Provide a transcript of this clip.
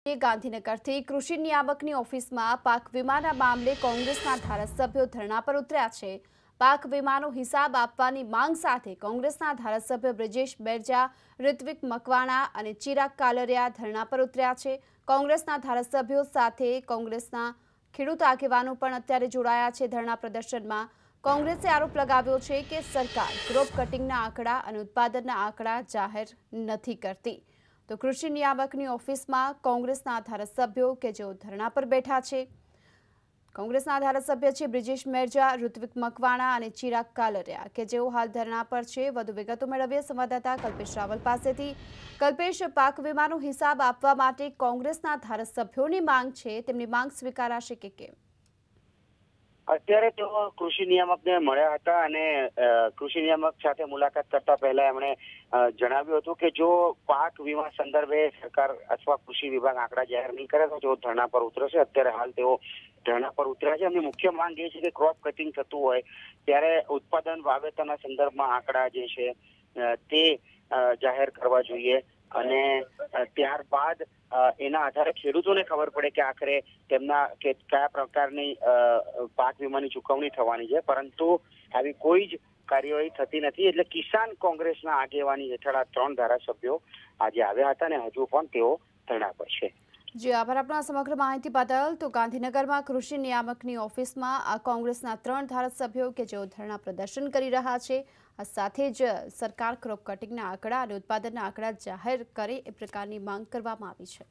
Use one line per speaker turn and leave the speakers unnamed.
ગાંધીનગરથી કૃષિ નિયામકની ઓફિસમાં પાક વીમાના મામલે કોંગ્રેસના ધારાસભ્યો ધરણા પર ઉતર્યા છે। પાક વીમાનો હિસાબ આપવાની માંગ સાથે કોંગ્રેસના ધારાસભ્ય બ્રિજેશ મેરજા, ઋત્વિક મકવાણા અને ચિરાગ કાલરિયા ધરણા પર ઉતર્યા છે। કોંગ્રેસના ધારાસભ્યો સાથે કોંગ્રેસના ખેડૂત આગેવાનો પણ અત્યારે જોડાયા છે। ધરણા પ્રદર્શનમાં કોંગ્રેસે આરોપ લગાવ્યો છે કે સરકાર ક્રોપ કટિંગના આંકડા અને ઉત્પાદનના આંકડા જાહેર નથી કરતી। તો કૃષિ નિયામકની ઓફિસમાં કોંગ્રેસના ધારાસભ્યો કે જેઓ ધરણા પર બેઠા છે, કોંગ્રેસના ધારાસભ્ય છે બ્રિજેશ મેરજા, ઋત્વિક મકવાણા અને ચિરાગ કાલરિયા કે જેઓ હાલ ધરણા પર છે। વધુ વિગતો મેળવીએ સંવાદદાતા કલ્પેશ રાવલ પાસેથી। કલ્પેશ, પાક વીમાનો હિસાબ આપવા માટે કોંગ્રેસના ધારાસભ્યોની માંગ છે, તેમની માંગ સ્વીકારાશે કે કેમ?
અત્યારે તેઓ કૃષિ નિયામકને મળ્યા હતા અને કૃષિ નિયામક સાથે મુલાકાત કરતા પહેલા એમણે જણાવ્યું હતું કે જો પાક વીમા સંદર્ભે સરકાર અથવા કૃષિ વિભાગ આંકડા જાહેર નહીં કરે તો તેઓ ધરણા પર ઉતરશે। અત્યારે હાલ તેઓ ધરણા પર ઉતર્યા છે। એમની મુખ્ય માંગ એ છે કે ક્રોપ કટિંગ થતું હોય ત્યારે ઉત્પાદન વાવેતરના સંદર્ભમાં આંકડા જે છે તે જાહેર કરવા જોઈએ અને ત્યારબાદ એના આધારે ખેડૂતોને ખબર પડે કે આખરે તેમના કયા પ્રકારની પાક વીમાની ચૂકવણી થવાની છે, પરંતુ આવી કોઈ જ કાર્યવાહી થતી નથી। એટલે કિસાન કોંગ્રેસના આગેવાની હેઠળ આ 3 ધારાસભ્યો આજે આવ્યા હતા અને હજુ પણ તેઓ ધરણા પર છે।
જી આભાર આપના સમગ્ર માહિતી બદલ। તો ગાંધીનગરમાં કૃષિ નિયામકની ઓફિસમાં આ કોંગ્રેસના 3 ધારાસભ્યો કે જેઓ ધરણા પ્રદર્શન કરી રહ્યા છે, આ સાથે જ સરકાર ક્રોપ કટિંગના આંકડા અને ઉત્પાદનના આંકડા જાહેર કરે એ પ્રકારની માંગ કરવામાં આવી છે।